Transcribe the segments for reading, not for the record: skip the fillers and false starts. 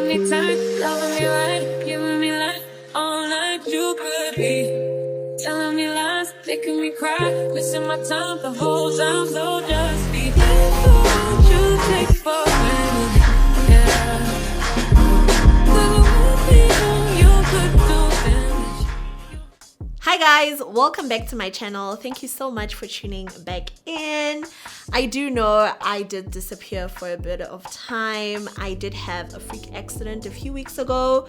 me tight, loving me right, giving me life all night. You could be telling me lies, making me cry, wasting my time the whole time. So just be careful what you take for granted. Yeah, 'cause with me, you could do damage. Hi guys, welcome back to my channel. Thank you so much for tuning back in. I do know I did disappear for a bit of time. I did have a freak accident a few weeks ago,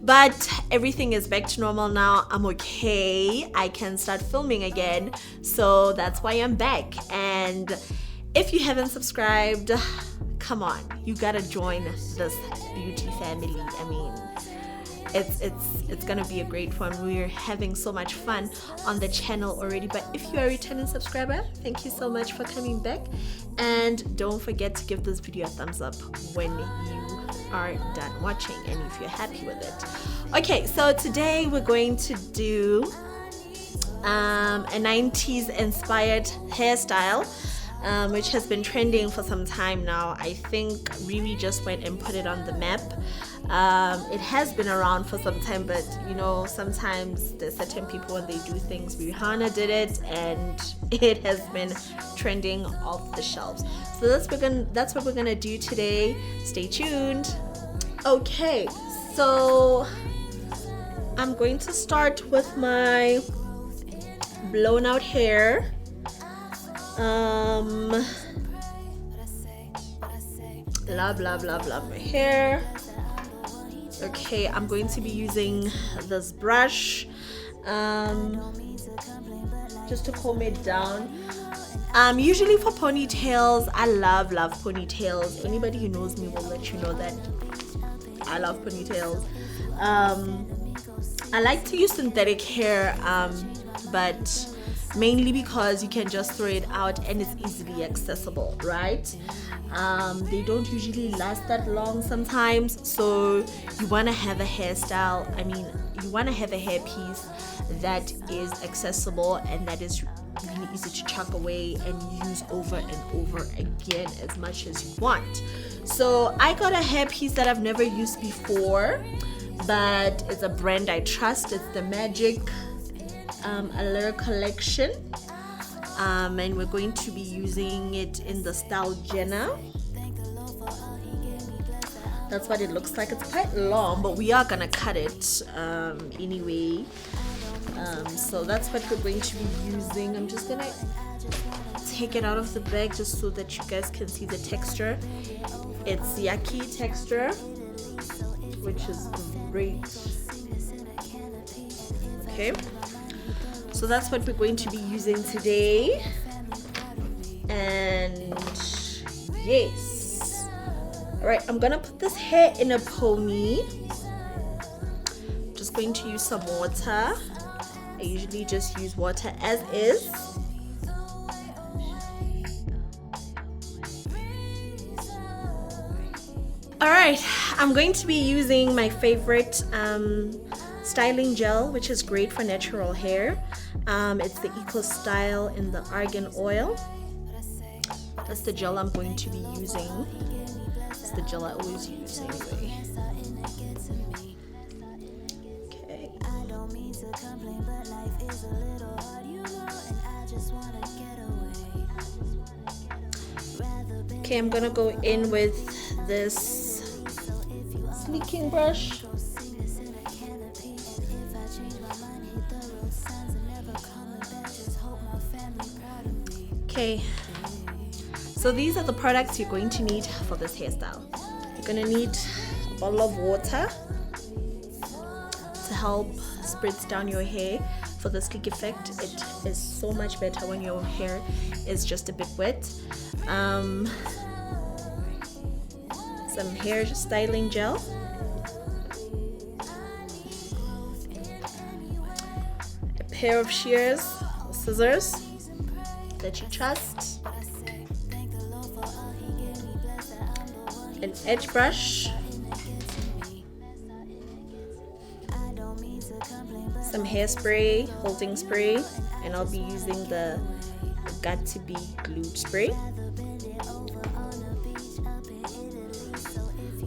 but everything is back to normal now. I'm okay. I can start filming again, so that's why I'm back. And if you haven't subscribed, come on, you gotta join this beauty family. I mean, it's gonna be a great one. We're having so much fun on the channel already. But if you are a returning subscriber, thank you so much for coming back, and don't forget to give this video a thumbs up when you are done watching and if you're happy with it. Okay, so today we're going to do a 90s inspired hairstyle, which has been trending for some time now. I think Riri just went and put it on the map. It has been around for some time, but you know, sometimes there's certain people when they do things. Rihanna did it and it has been trending off the shelves. So that's what we're gonna do today. Stay tuned. Okay, so I'm going to start with my blown out hair. Love my hair. Okay, I'm going to be using this brush just to comb it down. Usually for ponytails, I love ponytails. Anybody who knows me will let you know that I love ponytails. I like to use synthetic hair, but mainly because you can just throw it out and it's easily accessible, right? They don't usually last that long sometimes, so you want to have a hairstyle, you want to have a hairpiece that is accessible and that is really easy to chuck away and use over and over again as much as you want. So I got a hairpiece that I've never used before, but it's a brand I trust. It's the Magic Allure collection, and we're going to be using it in the style Jenna. That's what it looks like. It's quite long, but we are gonna cut it anyway. So that's what we're going to be using. I'm just gonna take it out of the bag just so that you guys can see the texture. It's yucky texture, which is great. Okay, so that's what we're going to be using today. And yes, all right, I'm gonna put this hair in a pony. Just going to use some water. I usually just use water as is. All right, I'm going to be using my favorite styling gel, which is great for natural hair. It's the Eco Style in the argan oil. That's the gel I'm going to be using. It's the gel I always use anyway. Okay. Okay, I'm gonna go in with this sleeking brush. Okay, so these are the products you're going to need for this hairstyle. You're gonna need a bottle of water to help spritz down your hair for the sleek effect. It is so much better when your hair is just a bit wet. Some hair styling gel, a pair of scissors that you trust, an edge brush, some hairspray, holding spray, and I'll be using the Got to Be Glued spray.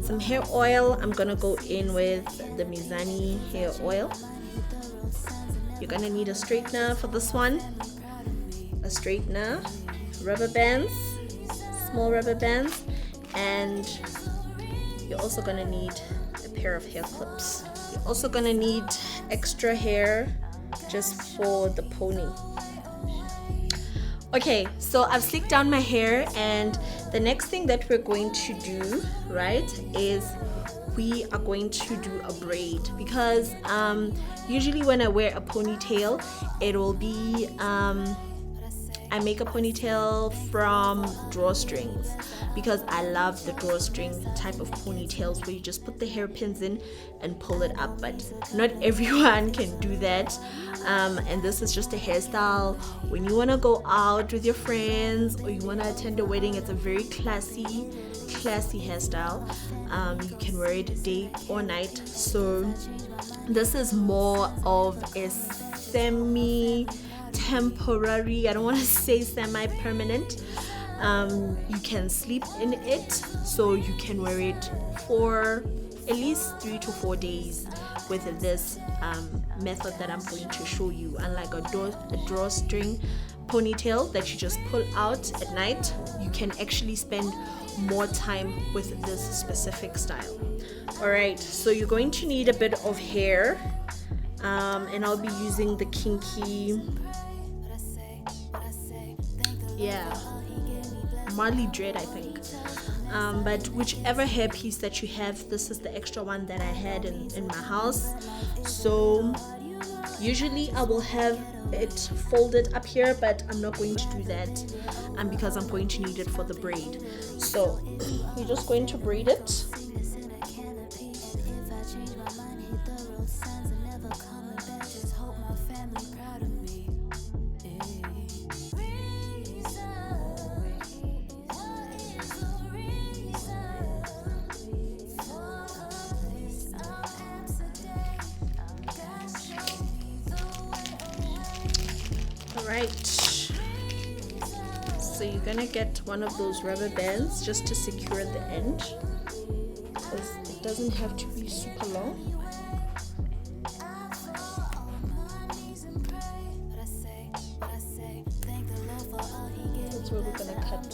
some hair oil. I'm gonna go in with the Mizani hair oil. You're gonna need a straightener for this one, a straightener, rubber bands, small rubber bands, and you're also gonna need a pair of hair clips. You're also gonna need extra hair just for the pony. Okay, so I've slicked down my hair, and the next thing that we're going to do, right, is we are going to do a braid, because usually when I wear a ponytail, it will be I make a ponytail from drawstrings, because I love the drawstring type of ponytails where you just put the hairpins in and pull it up, but not everyone can do that. And this is just a hairstyle when you want to go out with your friends or you want to attend a wedding. It's a very classy hairstyle. You can wear it day or night. So this is more of a semi-temporary, I don't want to say semi-permanent. You can sleep in it, so you can wear it for at least 3 to 4 days with this method that I'm going to show you. Unlike a drawstring ponytail that you just pull out at night, you can actually spend more time with this specific style. Alright, so you're going to need a bit of hair, and I'll be using the kinky, Marley Dread, I think. But whichever hair piece that you have, this is the extra one that I had in my house. So usually I will have it folded up here, but I'm not going to do that because I'm going to need it for the braid. So you're just going to braid it. Alright, so you're gonna get one of those rubber bands just to secure the end, because it doesn't have to be super long. That's where we're gonna cut.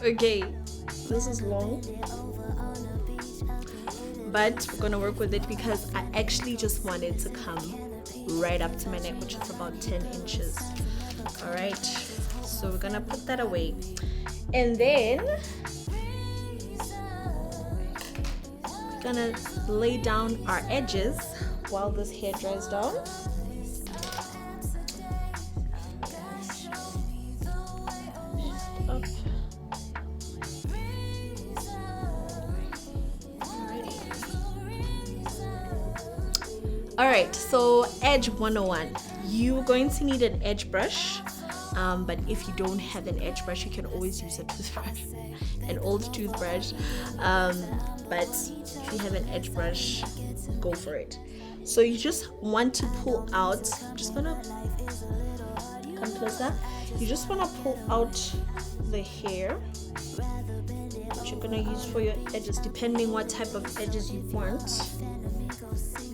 Okay, this is long, but we're gonna work with it because I actually just want it to come right up to my neck, which is about 10 inches. All right, so we're gonna put that away, and then we're gonna lay down our edges while this hair dries down. Alright, so edge 101. You're going to need an edge brush, but if you don't have an edge brush, you can always use a toothbrush, an old toothbrush. But if you have an edge brush, go for it. So you just want to pull out, just gonna come closer. You just want to pull out the hair that you're gonna use for your edges, depending what type of edges you want.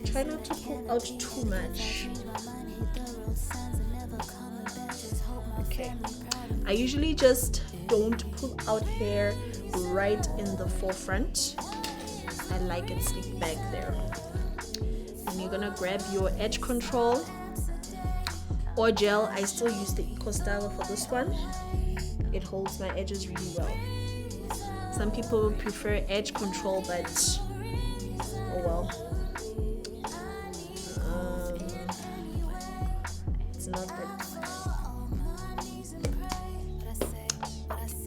Try not to pull out too much. Okay. I usually just don't pull out hair right in the forefront. I like it slicked back there. And you're gonna grab your edge control or gel. I still use the Eco Styler for this one. It holds my edges really well. Some people would prefer edge control, but oh well. Not that.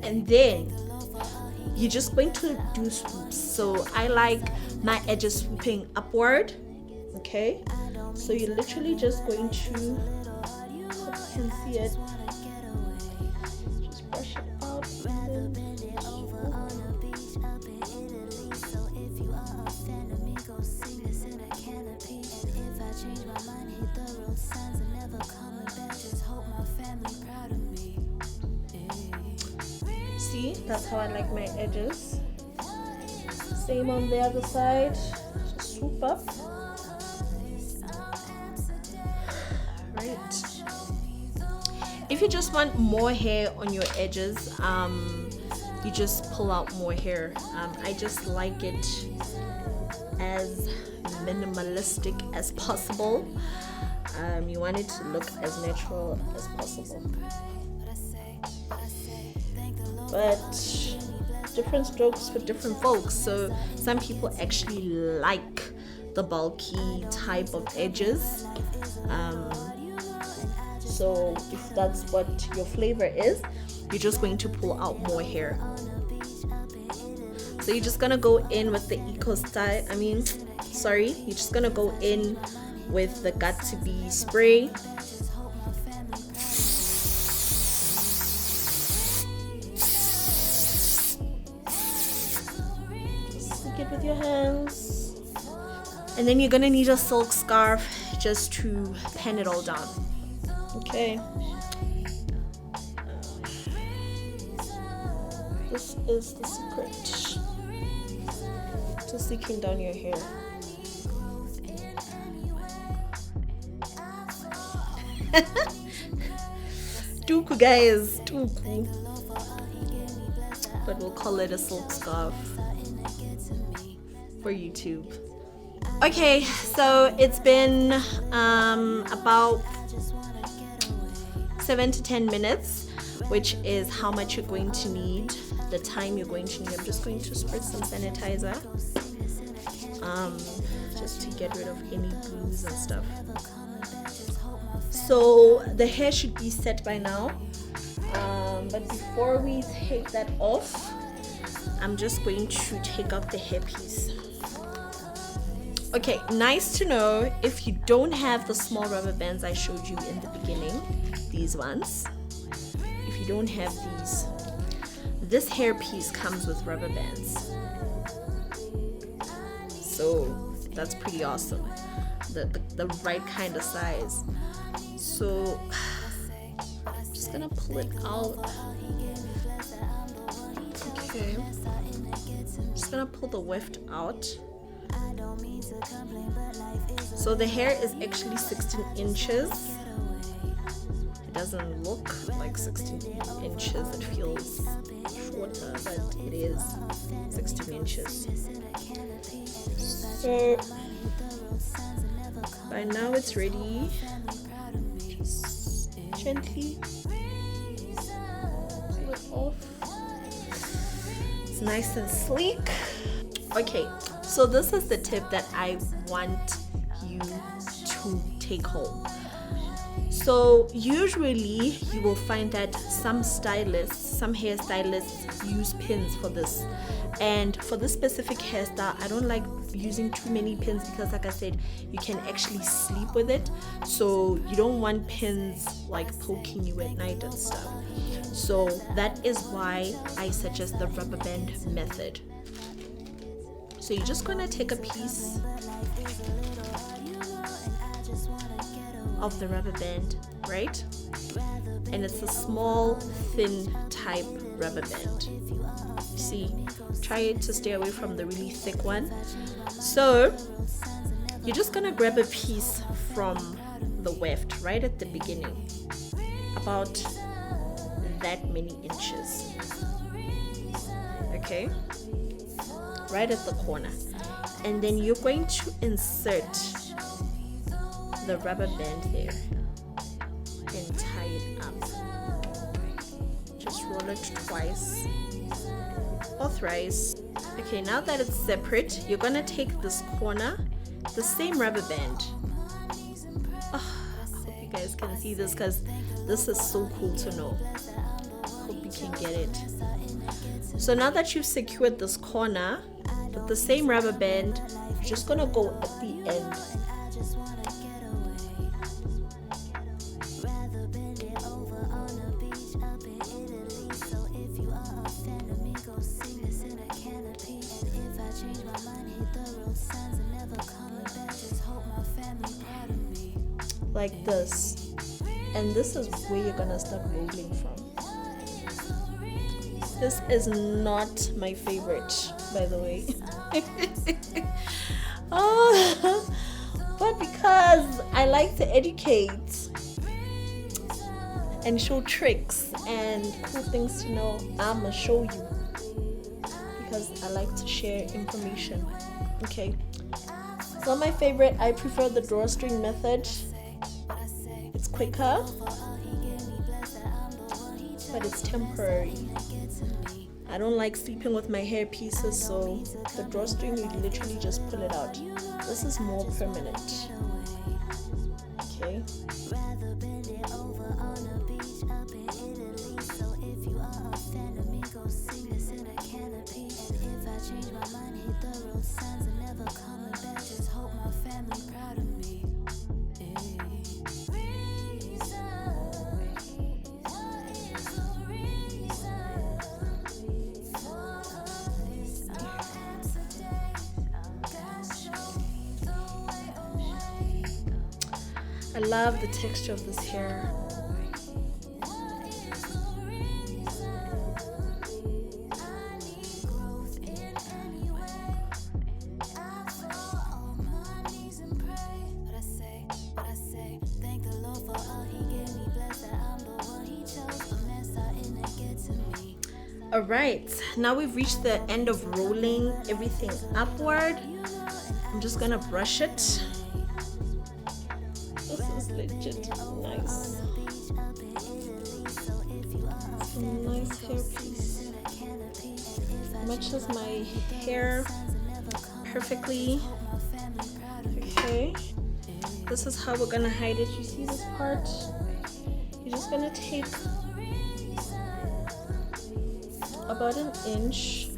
And then you're just going to do swoops. So I like my edges swooping upward. Okay, so you're literally just going to, you can see it, just brush it out and then swoop. See, that's how I like my edges. Same on the other side. Just swoop up. Right. If you just want more hair on your edges, you just pull out more hair. I just like it as minimalistic as possible. You want it to look as natural as possible. But different strokes for different folks. So some people actually like the bulky type of edges. So if that's what your flavor is, you're just going to pull out more hair. So you're just gonna go in with the eco style. You're just gonna go in with the Got To Be spray. It with your hands, and then you're gonna need a silk scarf just to pen it all down. Okay, this is the secret to seeking down your hair. Tuku, guys, tuku, but we'll call it a silk scarf for YouTube. Okay, so it's been about 7 to 10 minutes, which is how much you're going to need, the time you're going to need. I'm just going to spritz some sanitizer just to get rid of any glues and stuff. So the hair should be set by now, but before we take that off, I'm just going to take out the hairpiece. Okay, nice to know, if you don't have the small rubber bands I showed you in the beginning, these ones, if you don't have these, this hairpiece comes with rubber bands. So that's pretty awesome. The right kind of size. So I'm just gonna pull it out. Okay, I'm just gonna pull the weft out. So the hair is actually 16 inches. It doesn't look like 16 inches, it feels shorter, but it is 16 inches. So by now it's ready. Just gently pull it off. It's nice and sleek. Okay, so this is the tip that I want you to take home. So usually you will find that some hairstylists use pins for this, and for this specific hairstyle I don't like using too many pins because, like I said, you can actually sleep with it, so you don't want pins like poking you at night and stuff. So that is why I suggest the rubber band method. So you're just gonna take a piece of the rubber band, right? And it's a small, thin type rubber band. See, try to stay away from the really thick one. So you're just gonna grab a piece from the weft right at the beginning, about that many inches. Okay, right at the corner, and then you're going to insert the rubber band there and tie it up. Just roll it twice or thrice. Okay, now that it's separate, you're gonna take this corner, the same rubber band. Oh, I hope you guys can see this because this is so cool to know. Hope you can get it. So now that you've secured this corner with the same rubber band, you're just gonna go at the end. like this, and this is where you're gonna start rolling from. This is not my favorite, by the way. Oh, but because I like to educate and show tricks and cool things to know, I'ma show you, because I like to share information. Okay, it's not my favorite. I prefer the drawstring method. It's quicker, but it's temporary. I don't like sleeping with my hair pieces, so the drawstring, you literally just pull it out. This is more permanent. Okay. I love the texture of this hair. Alright, now we've reached the end of rolling everything upward. I'm just gonna brush it. This is legit nice. Some nice hair piece. Matches my hair perfectly. Okay, this is how we're gonna hide it. You see this part? You're just gonna take about an inch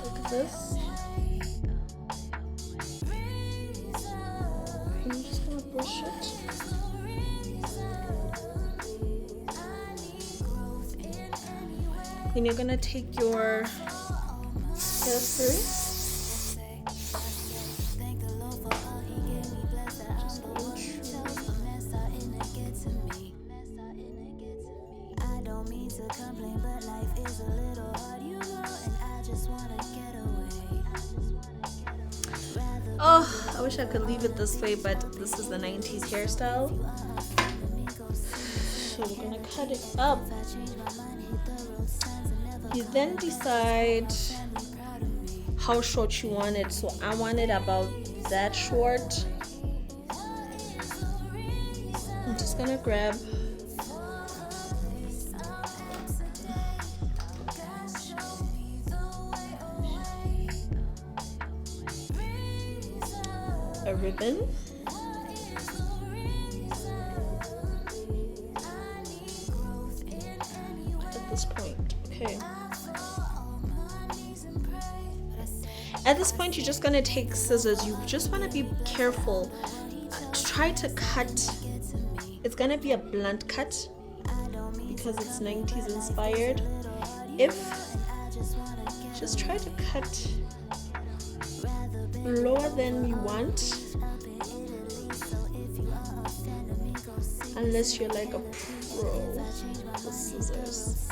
like this. I'm just gonna brush it. Then you're gonna take your hairspray. Oh, I wish I could leave it this way, but this is the 90s hairstyle. So we're gonna cut it up. You then decide how short you want it. So I want it about that short. I'm just gonna grab a ribbon. At this point, okay. At this point, you're just gonna take scissors. You just wanna be careful. Try to cut. It's gonna be a blunt cut because it's 90s inspired. Just try to cut lower than you want, unless you're like a pro with scissors.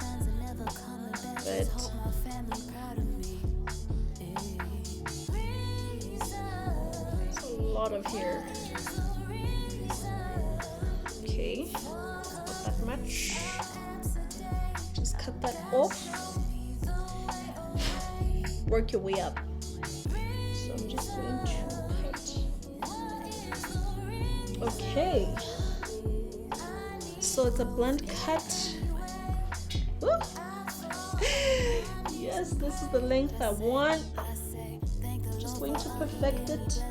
But it's a lot of hair. Okay, not that much. Just cut that off. Work your way up. So I'm just going to cut. Okay. So it's a blunt cut. Woo. Yes, this is the length I want. Just going to perfect it.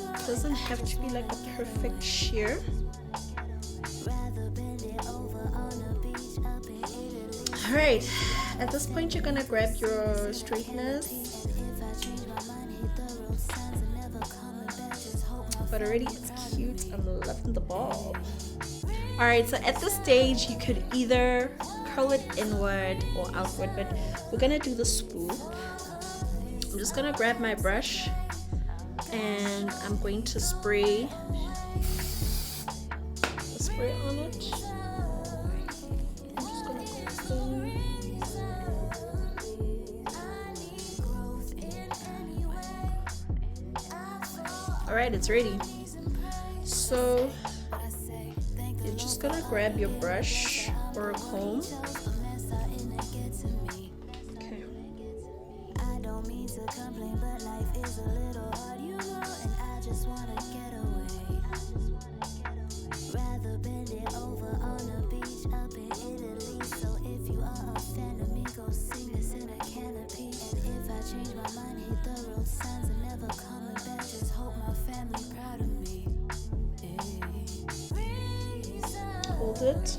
It doesn't have to be like a perfect shear. Alright, at this point you're gonna grab your straighteners. But already it's cute. I'm loving the ball. Alright, so at this stage you could either curl it inward or outward, but we're gonna do the swoop. I'm just gonna grab my brush and I'm going to spray on it. I'm just gonna go. Alright, it's ready. So you're just gonna grab your brush or a comb. Okay. I don't mean to complain, but life is a little hard, you know, and I just wanna get away. Rather bend it over on a beach up in Italy. So if you are a fan of me, go sing this in a canopy. And if I change my mind, hit the road signs and never coming back. Just hope my family proud of me. Hold it.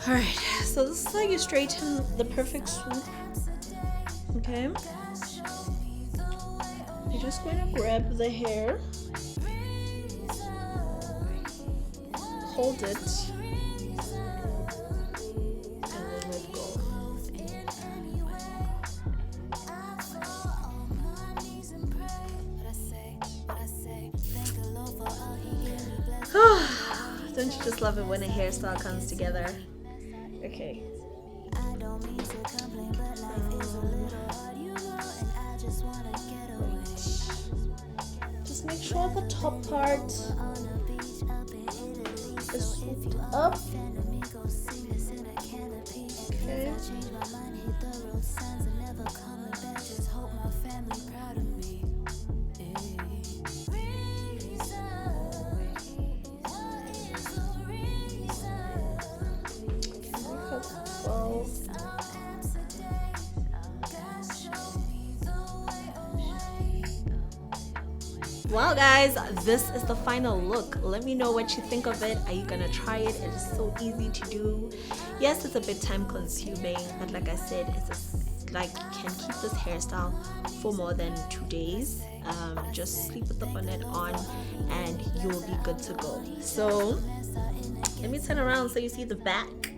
Alright, so this is how you straighten the perfect swoop. Okay. You're just going to grab the hair, hold it, and then let go. Don't you just love it when a hairstyle comes together? Okay. Just make sure the top part is swooped up. Okay. Well guys, this is the final look. Let me know what you think of it. Are you gonna try it? It is so easy to do. Yes, it's a bit time consuming, but like I said, like you can keep this hairstyle for more than 2 days. Just sleep with the bonnet on and you'll be good to go. So let me turn around so you see the back.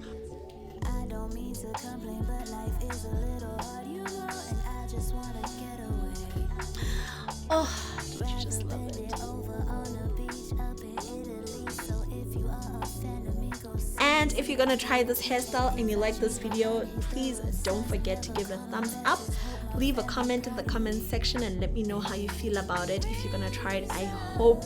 I don't mean to complain, but life is a little hard, you know, and I just wanna get away. Oh, don't you just love it? And if you're gonna try this hairstyle and you like this video, please don't forget to give it a thumbs up. Leave a comment in the comment section and let me know how you feel about it. If you're gonna try it, I hope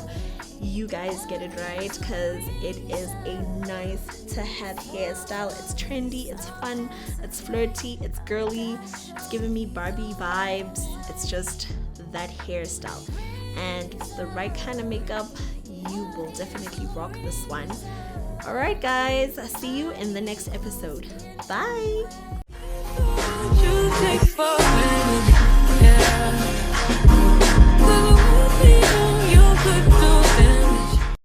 you guys get it right, because it is a nice to have hairstyle. It's trendy, it's fun, it's flirty, it's girly, it's giving me Barbie vibes. It's just that hairstyle, and with the right kind of makeup, you will definitely rock this one. Alright guys, I'll see you in the next episode. Bye.